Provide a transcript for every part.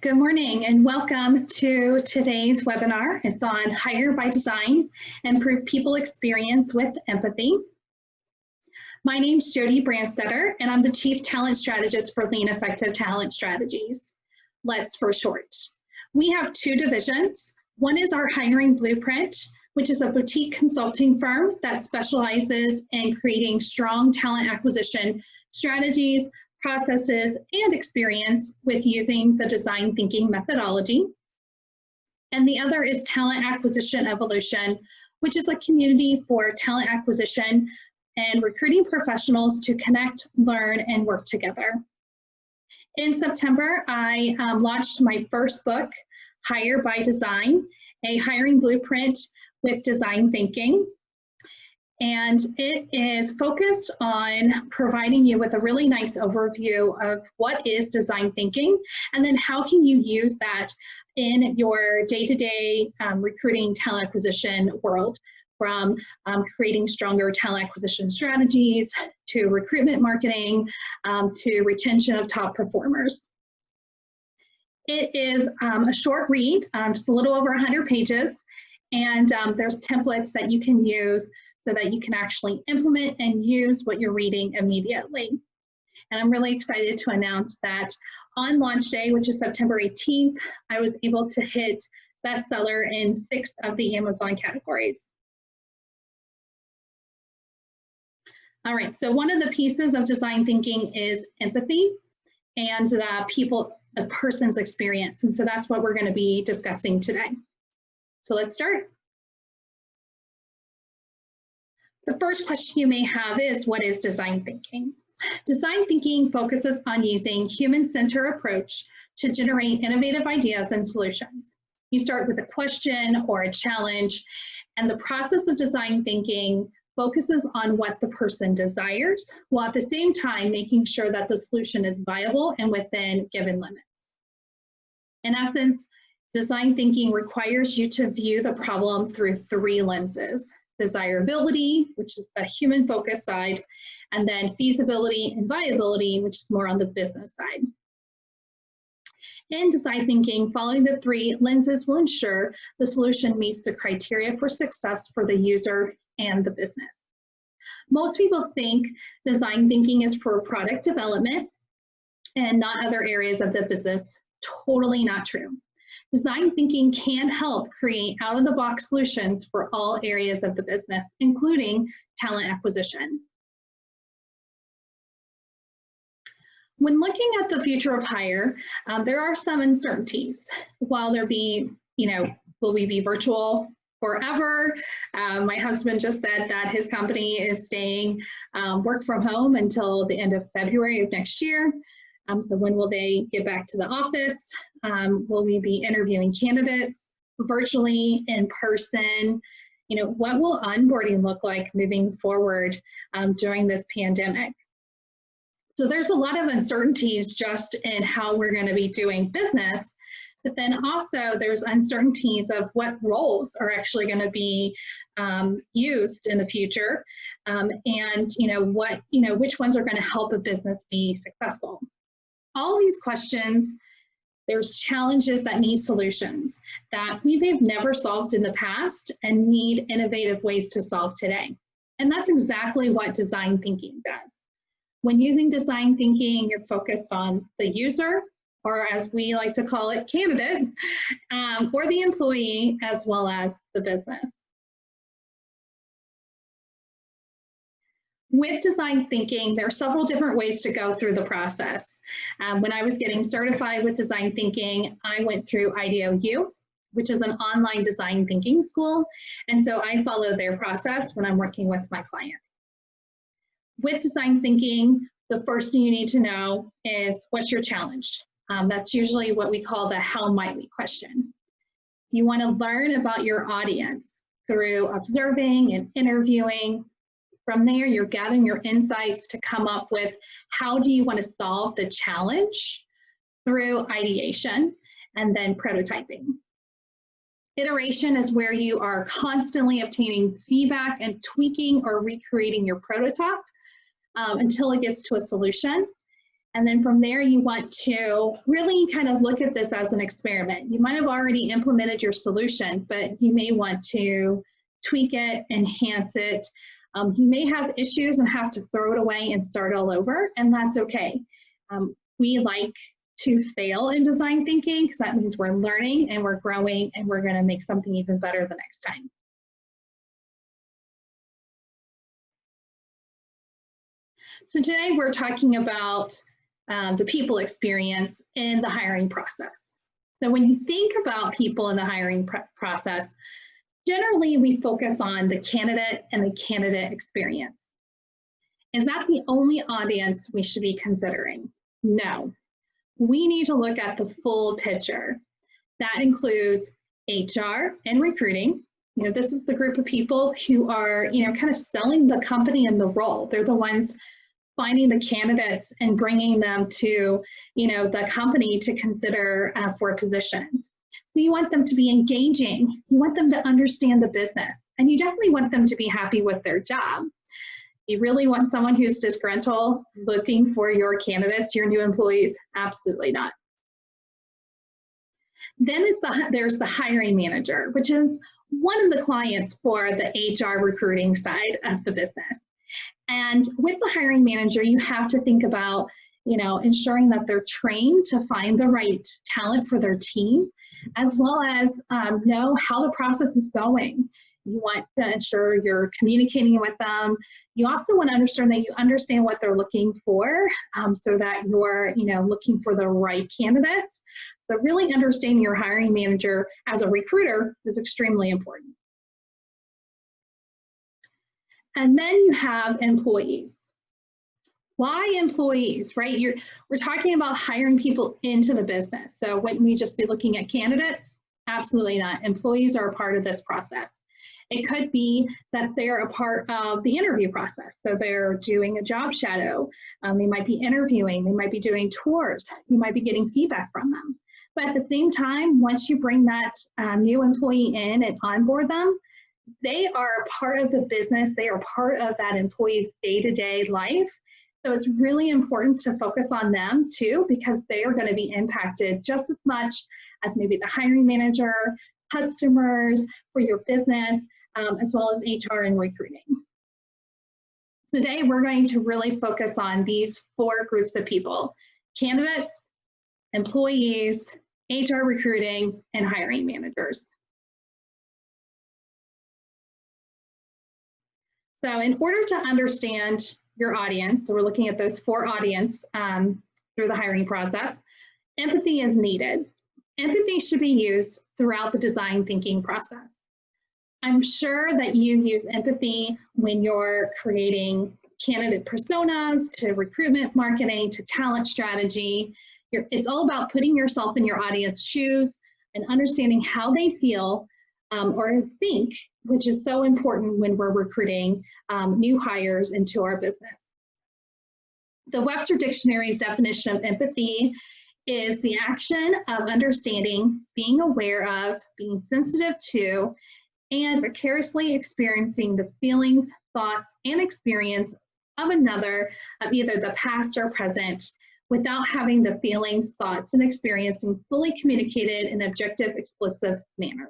Good morning and welcome to today's webinar. It's on Hire by Design, Improve People Experience with Empathy. My name's Jodi Brandstetter and I'm the Chief Talent Strategist for Lean Effective Talent Strategies, LETS for short. We have two divisions. One is our Hiring Blueprint, which is a boutique consulting firm that specializes in creating strong talent acquisition strategies, processes, and experience with using the design thinking methodology. And the other is Talent Acquisition Evolution, which is a community for talent acquisition and recruiting professionals to connect, learn, and work together. In September, I launched my first book, Hire by Design, a hiring blueprint with design thinking. And it is focused on providing you with a really nice overview of what is design thinking, and then how can you use that in your day-to-day recruiting talent acquisition world, from creating stronger talent acquisition strategies, to recruitment marketing, to retention of top performers. It is a short read, just a little over 100 pages, and there's templates that you can use so that you can actually implement and use what you're reading immediately. And I'm really excited to announce that on launch day, which is September 18th, I was able to hit bestseller in 6 of the Amazon categories. All right, so one of the pieces of design thinking is empathy and a person's experience. And so that's what we're going to be discussing today. So let's start. The first question you may have is, what is design thinking? Design thinking focuses on using human-centered approach to generate innovative ideas and solutions. You start with a question or a challenge, and the process of design thinking focuses on what the person desires, while at the same time making sure that the solution is viable and within given limits. In essence, design thinking requires you to view the problem through 3 lenses: desirability, which is the human focus side, and then feasibility and viability, which is more on the business side. In design thinking, following the 3 lenses will ensure the solution meets the criteria for success for the user and the business. Most people think design thinking is for product development and not other areas of the business. Totally not true. Design thinking can help create out-of-the-box solutions for all areas of the business, including talent acquisition. When looking at the future of hire, there are some uncertainties. While there be, will we be virtual forever? My husband just said that his company is staying work from home until the end of February of next year. So when will they get back to the office? Will we be interviewing candidates virtually, in person? What will onboarding look like moving forward during this pandemic? So there's a lot of uncertainties just in how we're going to be doing business, but then also there's uncertainties of what roles are actually going to be used in the future, and which ones are going to help a business be successful. All these questions, there's challenges that need solutions that we may have never solved in the past and need innovative ways to solve today. And that's exactly what design thinking does. When using design thinking, you're focused on the user, or as we like to call it, candidate, or the employee, as well as the business. With design thinking, there are several different ways to go through the process. When I was getting certified with design thinking, I went through IDEO, which is an online design thinking school. And so I follow their process when I'm working with my clients. With design thinking, the first thing you need to know is, what's your challenge? That's usually what we call the how might we question. You want to learn about your audience through observing and interviewing. From there, you're gathering your insights to come up with how do you want to solve the challenge through ideation and then prototyping. Iteration is where you are constantly obtaining feedback and tweaking or recreating your prototype until it gets to a solution. And then from there, you want to really kind of look at this as an experiment. You might have already implemented your solution, but you may want to tweak it, enhance it. You may have issues and have to throw it away and start all over, and that's okay. We like to fail in design thinking because that means we're learning and we're growing and we're going to make something even better the next time. So today we're talking about the people experience in the hiring process. So when you think about people in the hiring process, generally we focus on the candidate and the candidate experience. Is that the only audience we should be considering? No. We need to look at the full picture. That includes HR and recruiting. This is the group of people who are, kind of selling the company and the role. They're the ones finding the candidates and bringing them to, the company to consider for positions. So you want them to be engaging. You want them to understand the business, and you definitely want them to be happy with their job. You really want someone who's disgruntled looking for your candidates, your new employees? Absolutely not. Then there's the hiring manager, which is one of the clients for the HR recruiting side of the business. And with the hiring manager, you have to think about, ensuring that they're trained to find the right talent for their team, as well as know how the process is going. You want to ensure you're communicating with them. You also want to understand that you understand what they're looking for, so that you're, looking for the right candidates. So really understanding your hiring manager as a recruiter is extremely important. And then you have employees. Why employees, right? We're talking about hiring people into the business. So wouldn't we just be looking at candidates? Absolutely not. Employees are a part of this process. It could be that they're a part of the interview process. So they're doing a job shadow. They might be interviewing. They might be doing tours. You might be getting feedback from them. But at the same time, once you bring that new employee in and onboard them, they are a part of the business. They are part of that employee's day-to-day life. So it's really important to focus on them too, because they are going to be impacted just as much as maybe the hiring manager, customers for your business, as well as HR and recruiting. Today, we're going to really focus on these 4 groups of people: candidates, employees, HR recruiting, and hiring managers. So in order to understand your audience, so we're looking at those 4 audiences through the hiring process, empathy is needed. Empathy should be used throughout the design thinking process. I'm sure that you use empathy when you're creating candidate personas, to recruitment marketing, to talent strategy. It's all about putting yourself in your audience's shoes and understanding how they feel or think, which is so important when we're recruiting new hires into our business. The Webster Dictionary's definition of empathy is the action of understanding, being aware of, being sensitive to, and vicariously experiencing the feelings, thoughts, and experience of another, of either the past or present, without having the feelings, thoughts, and experiencing fully communicated in an objective, explicit manner.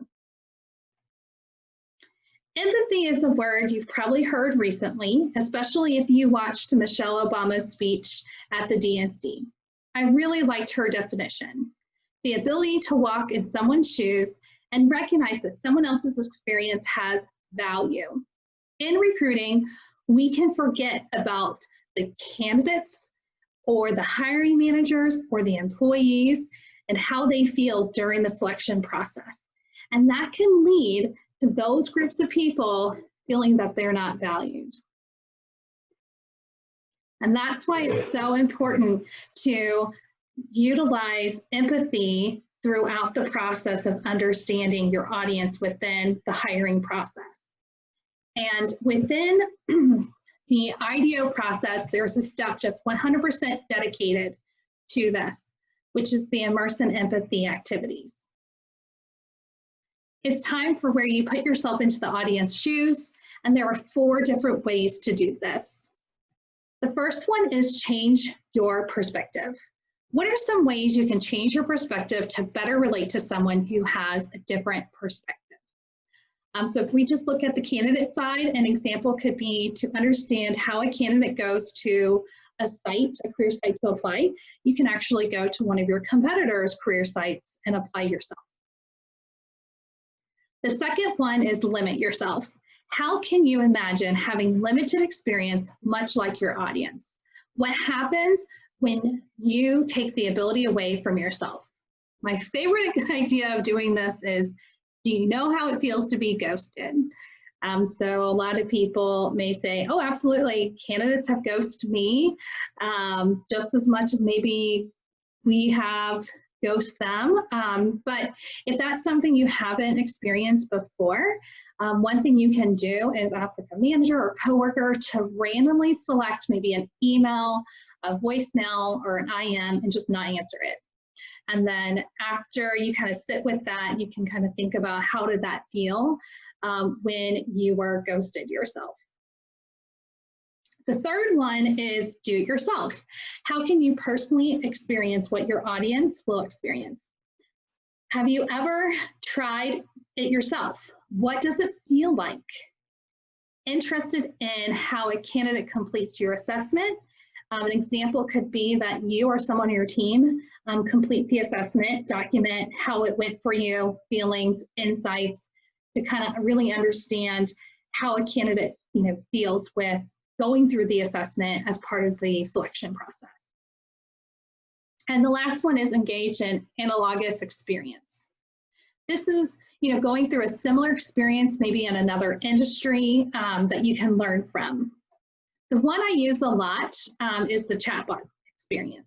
Empathy is a word you've probably heard recently, especially if you watched Michelle Obama's speech at the DNC. I really liked her definition: the ability to walk in someone's shoes and recognize that someone else's experience has value. In recruiting, we can forget about the candidates or the hiring managers or the employees and how they feel during the selection process. And that can lead to those groups of people feeling that they're not valued. And that's why it's so important to utilize empathy throughout the process of understanding your audience within the hiring process. And within the IDEO process, there's a step just 100% dedicated to this, which is the immerse and empathy activities. It's time for where you put yourself into the audience shoes, and there are 4 different ways to do this. The first one is change your perspective. What are some ways you can change your perspective to better relate to someone who has a different perspective? So if we just look at the candidate side, an example could be to understand how a candidate goes to a site, a career site to apply. You can actually go to one of your competitors' career sites and apply yourself. The second one is limit yourself. How can you imagine having limited experience much like your audience? What happens when you take the ability away from yourself? My favorite idea of doing this is, do you know how it feels to be ghosted? So a lot of people may say, oh, absolutely, candidates have ghosted me just as much as maybe we have ghost them. But if that's something you haven't experienced before, one thing you can do is ask a manager or coworker to randomly select maybe an email, a voicemail, or an IM and just not answer it. And then after you kind of sit with that, you can kind of think about how did that feel when you were ghosted yourself. The third one is do it yourself. How can you personally experience what your audience will experience? Have you ever tried it yourself? What does it feel like? Interested in how a candidate completes your assessment? An example could be that you or someone on your team complete the assessment, document how it went for you, feelings, insights, to kind of really understand how a candidate deals with going through the assessment as part of the selection process. And the last one is engage in analogous experience. This is going through a similar experience, maybe in another industry that you can learn from. The one I use a lot is the chatbot experience.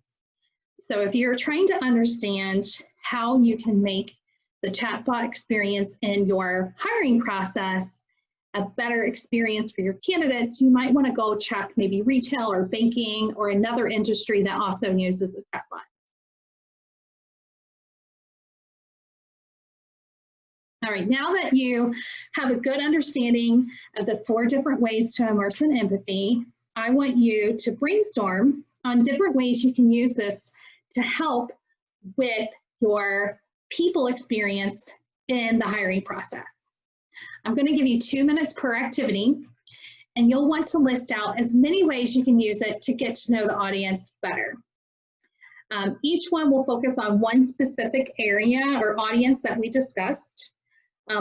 So if you're trying to understand how you can make the chatbot experience in your hiring process a better experience for your candidates, you might want to go check maybe retail or banking or another industry that also uses a chatbot. All right, now that you have a good understanding of the 4 different ways to immerse in empathy, I want you to brainstorm on different ways you can use this to help with your people experience in the hiring process. I'm going to give you 2 minutes per activity, and you'll want to list out as many ways you can use it to get to know the audience better. Each one will focus on one specific area or audience that we discussed.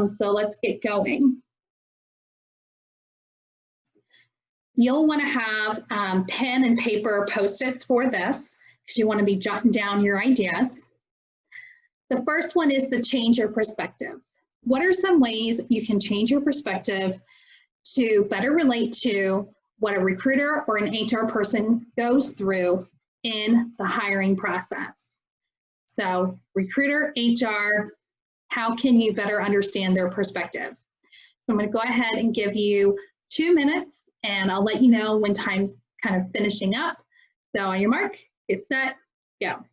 So let's get going. You'll want to have pen and paper Post-its for this because you want to be jotting down your ideas. The first one is to change your perspective. What are some ways you can change your perspective to better relate to what a recruiter or an HR person goes through in the hiring process? So recruiter, HR, how can you better understand their perspective? So I'm going to go ahead and give you 2 minutes, and I'll let you know when time's kind of finishing up. So on your mark, get set, go.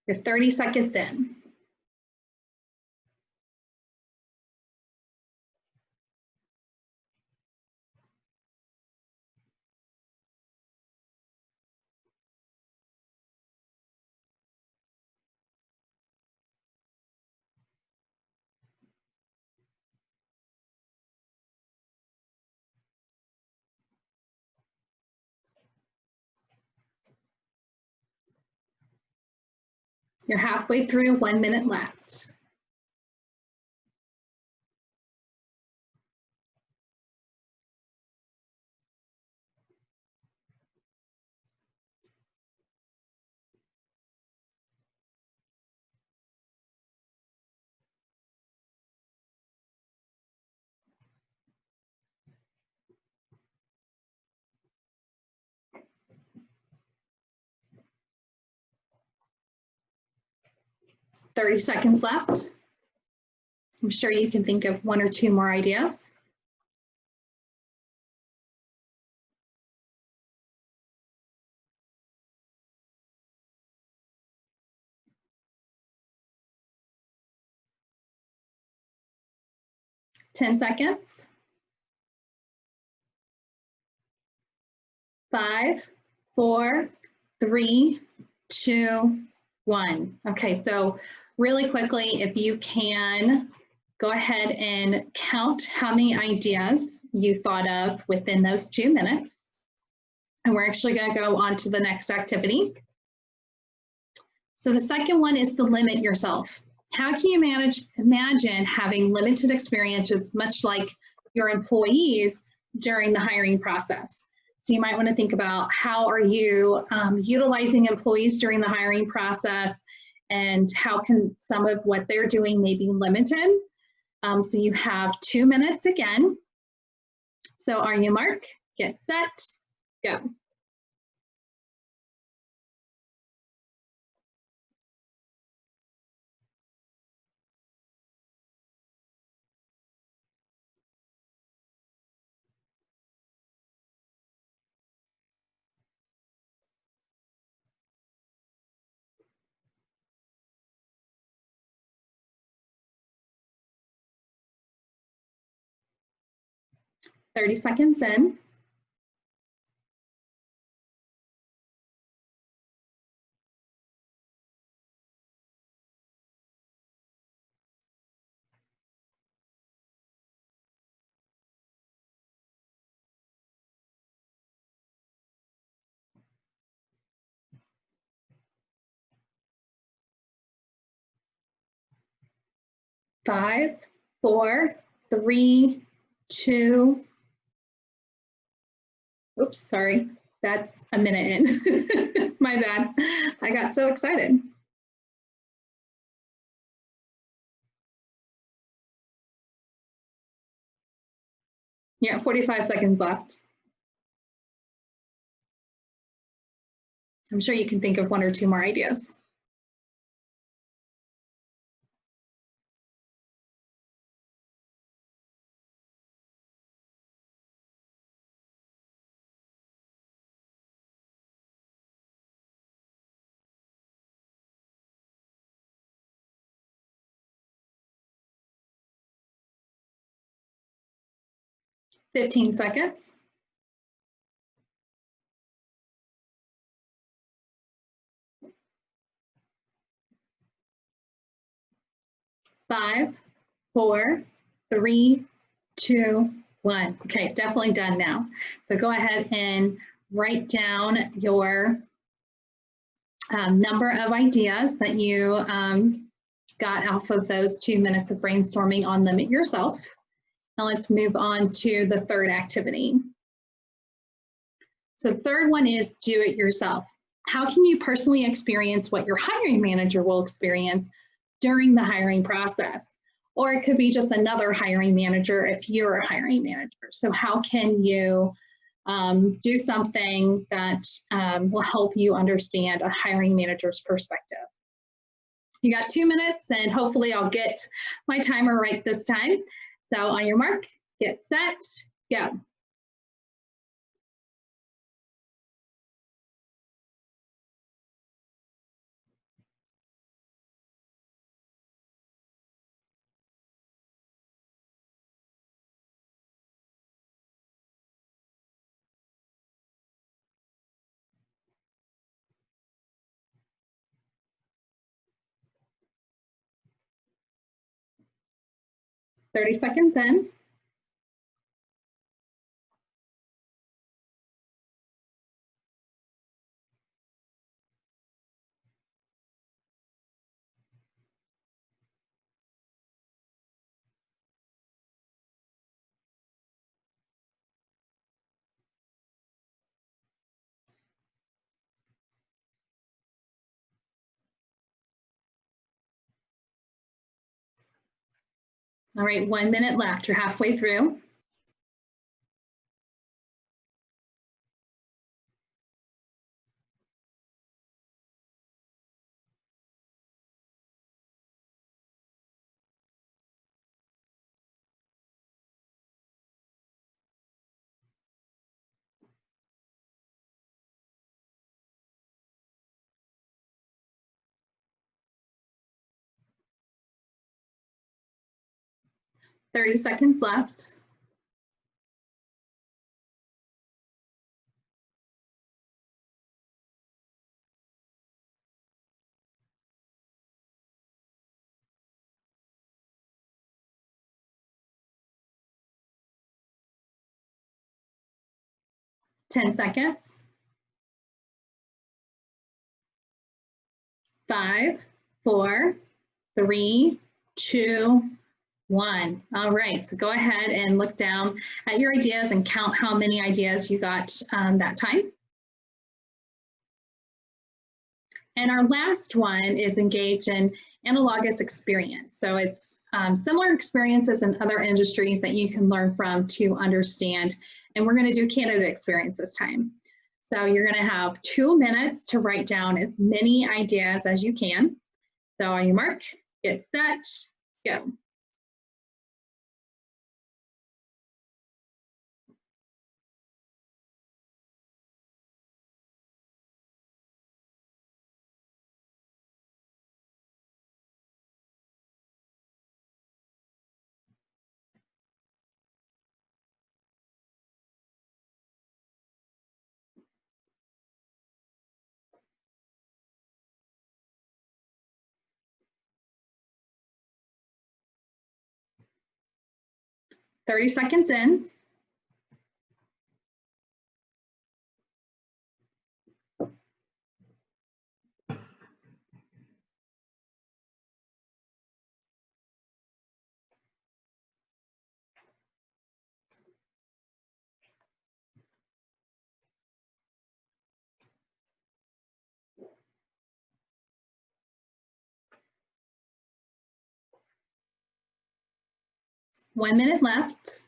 You're 30 seconds in. You're halfway through, 1 minute left. 30 seconds left. I'm sure you can think of one or two more ideas. Ten seconds. 5, 4, 3, 2, 1. Okay, so really quickly, if you can go ahead and count how many ideas you thought of within those 2 minutes. And we're actually going to go on to the next activity. So the second one is to limit yourself. How can you imagine having limited experiences, much like your employees during the hiring process? So you might want to think about how are you utilizing employees during the hiring process, and how can some of what they're doing may be limited. So you have 2 minutes again. So on your mark, get set, go. Thirty seconds in. 5, 4, 3, 2. Oops, sorry. That's a minute in. My bad. I got so excited. Yeah, 45 seconds left. I'm sure you can think of one or two more ideas. Fifteen seconds. 5, 4, 3, 2, 1. Okay, definitely done now. So go ahead and write down your number of ideas that you got off of those 2 minutes of brainstorming on Limit Yourself. Now let's move on to the third activity. So the third one is do it yourself. How can you personally experience what your hiring manager will experience during the hiring process? Or it could be just another hiring manager if you're a hiring manager. So how can you do something that will help you understand a hiring manager's perspective? You got 2 minutes, and hopefully I'll get my timer right this time. So on your mark, get set, go. Thirty seconds in. All right, 1 minute left. You're halfway through. 30 seconds left. Ten seconds. 5, 4, 3, 2, 1. All right, so go ahead and look down at your ideas and count how many ideas you got that time. And our last one is engage in analogous experience. So it's similar experiences in other industries that you can learn from to understand. And we're going to do candidate experience this time. So you're going to have 2 minutes to write down as many ideas as you can. So on your mark, get set, go. "30 seconds in. "1 minute left.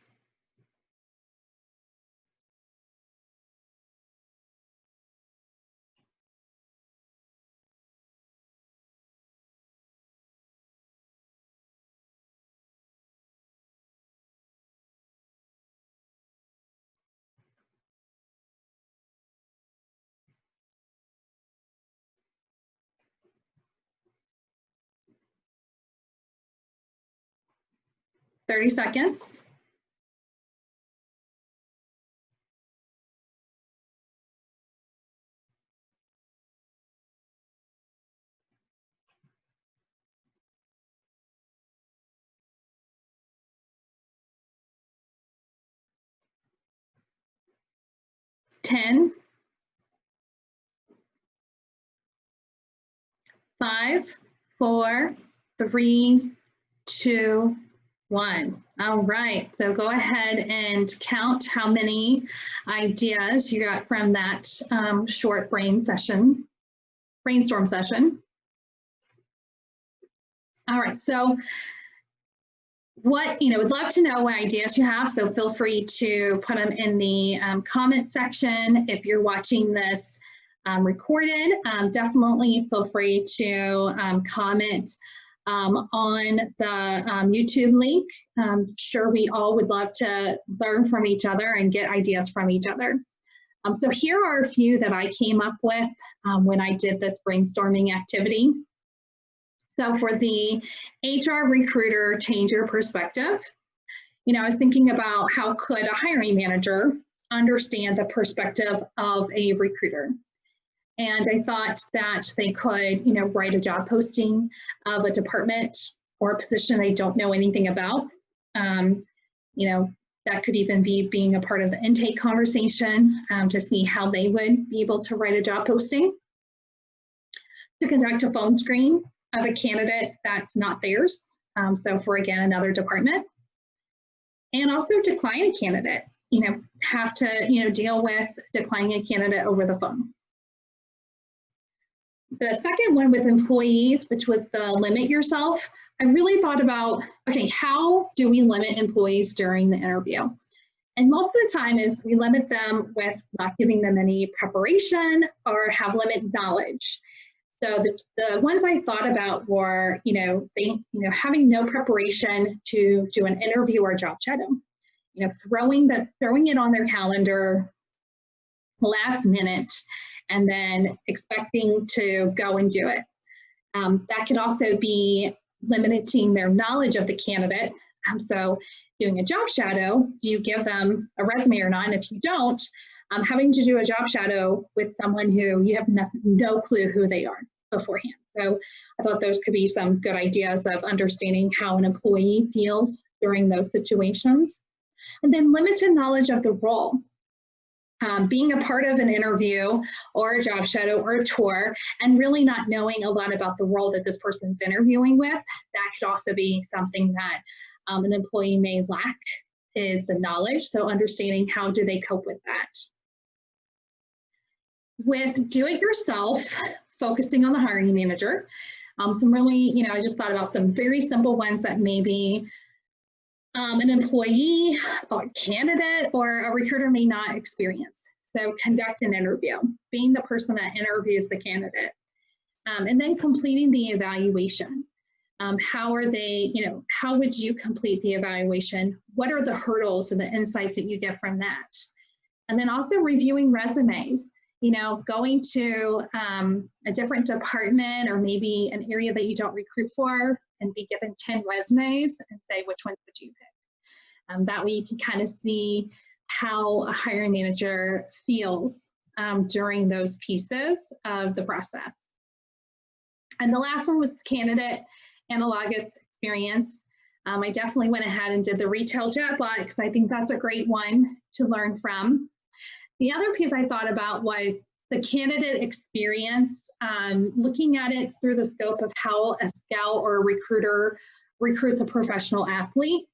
"30 seconds. 10, 5, 4, 3, 2, 1. All right, so go ahead and count how many ideas you got from that short brainstorm session. All right, so would love to know what ideas you have, so feel free to put them in the comment section. If you're watching this recorded, definitely feel free to comment on the YouTube link. Sure, we all would love to learn from each other and get ideas from each other. So here are a few that I came up with when I did this brainstorming activity. So for the HR recruiter change your perspective, I was thinking about how could a hiring manager understand the perspective of a recruiter. And I thought that they could, write a job posting of a department or a position they don't know anything about. That could even be being a part of the intake conversation to see how they would be able to write a job posting. To conduct a phone screen of a candidate that's not theirs. So for, again, another department. And also decline a candidate, have to, deal with declining a candidate over the phone. The second one with employees, which was the limit yourself, I really thought about, okay, how do we limit employees during the interview? And most of the time is we limit them with not giving them any preparation or have limited knowledge. So the ones I thought about were, having no preparation to do an interview or job shadow, throwing it on their calendar last minute and then expecting to go and do it. That could also be limiting their knowledge of the candidate So doing a job shadow, do you give them a resume or not? And if you don't, having to do a job shadow with someone who you have no clue who they are beforehand. So I thought those could be some good ideas of understanding how an employee feels during those situations. And then limited knowledge of the role. Being a part of an interview or a job shadow or a tour and really not knowing a lot about the role that this person's interviewing with, that could also be something that an employee may lack, is the knowledge. So understanding how do they cope with that. With do it yourself, focusing on the hiring manager, some really, I just thought about some very simple ones that maybe an employee or candidate or a recruiter may not experience. So conduct an interview, being the person that interviews the candidate, and then completing the evaluation. How are they, how would you complete the evaluation? What are the hurdles and the insights that you get from that? And then also reviewing resumes, going to a different department or maybe an area that you don't recruit for and be given 10 resumes and say, which ones would you pick? That way you can kind of see how a hiring manager feels during those pieces of the process. And the last one was candidate analogous experience. I definitely went ahead and did the retail chatbot because I think that's a great one to learn from. The other piece I thought about was the candidate experience, looking at it through the scope of how a scout or a recruiter recruits a professional athlete.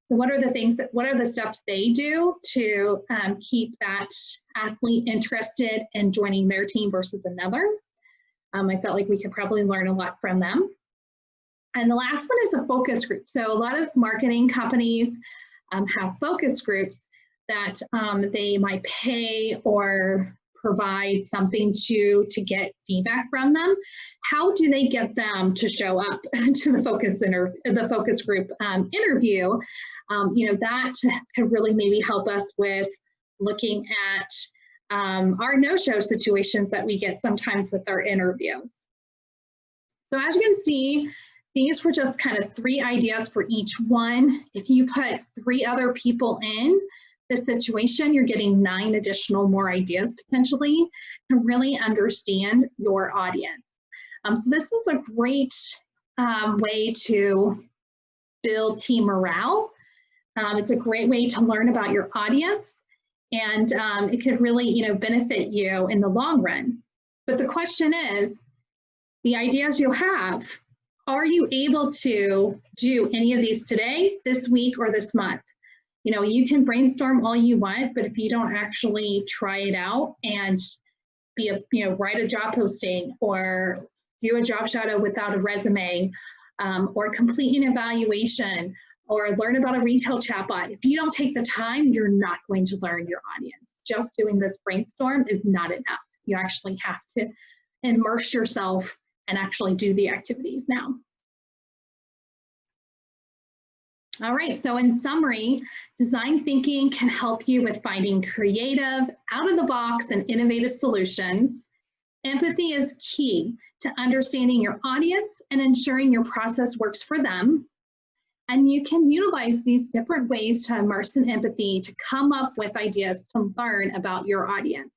So what are the steps they do to keep that athlete interested in joining their team versus another? I felt like we could probably learn a lot from them. And the last one is a focus group. So a lot of marketing companies have focus groups that they might pay or provide something to get feedback from them. How do they get them to show up to the focus group interview? That could really maybe help us with looking at our no-show situations that we get sometimes with our interviews. So as you can see, these were just kind of 3 ideas for each one. If you put 3 other people in the situation, you're getting 9 additional more ideas potentially to really understand your audience. So this is a great way to build team morale. It's a great way to learn about your audience, and it could really, benefit you in the long run. But the question is, the ideas you have, are you able to do any of these today, this week, or this month? You can brainstorm all you want, but if you don't actually try it out and write a job posting or do a job shadow without a resume, or complete an evaluation, or learn about a retail chatbot, if you don't take the time, you're not going to learn your audience. Just doing this brainstorm is not enough. You actually have to immerse yourself and actually do the activities now. All right, so in summary, design thinking can help you with finding creative, out-of-the-box, and innovative solutions. Empathy is key to understanding your audience and ensuring your process works for them. And you can utilize these different ways to immerse in empathy to come up with ideas to learn about your audience.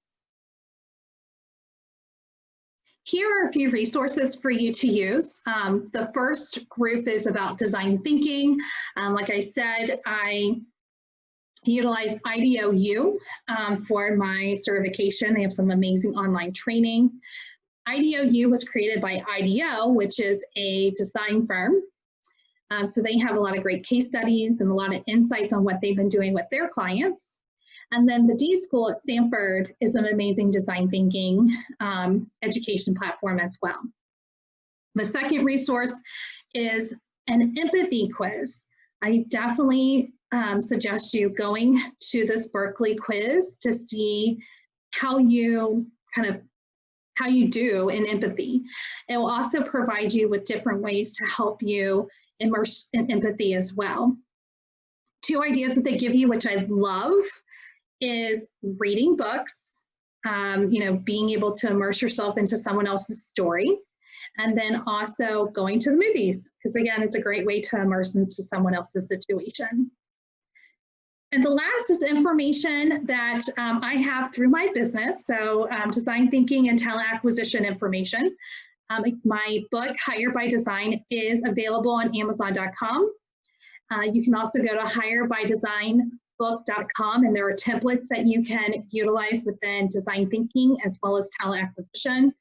Here are a few resources for you to use. The first group is about design thinking. Like I said, I utilize IDOU for my certification. They have some amazing online training. IDOU was created by IDEO, which is a design firm. So they have a lot of great case studies and a lot of insights on what they've been doing with their clients. And then the D School at Stanford is an amazing design thinking education platform as well. The second resource is an empathy quiz. I definitely suggest you going to this Berkeley quiz to see how you do in empathy. It will also provide you with different ways to help you immerse in empathy as well. 2 ideas that they give you, which I love, is reading books, being able to immerse yourself into someone else's story. and then also going to the movies, because again, it's a great way to immerse into someone else's situation. And the last is information that I have through my business, so design thinking and talent acquisition information. My book, Hire by Design, is available on Amazon.com. You can also go to hirebydesignbook.com, and there are templates that you can utilize within design thinking as well as talent acquisition.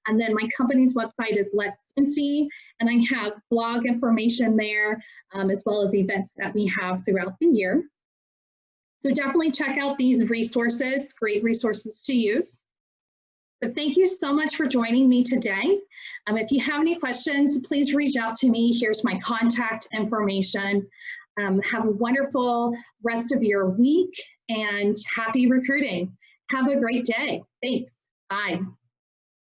And then my company's website is Let's Cincy, and I have blog information there as well as events that we have throughout the year. So definitely check out these resources, great resources to use. But thank you so much for joining me today. If you have any questions, please reach out to me. Here's my contact information. Have a wonderful rest of your week and happy recruiting. Have a great day. Thanks. Bye.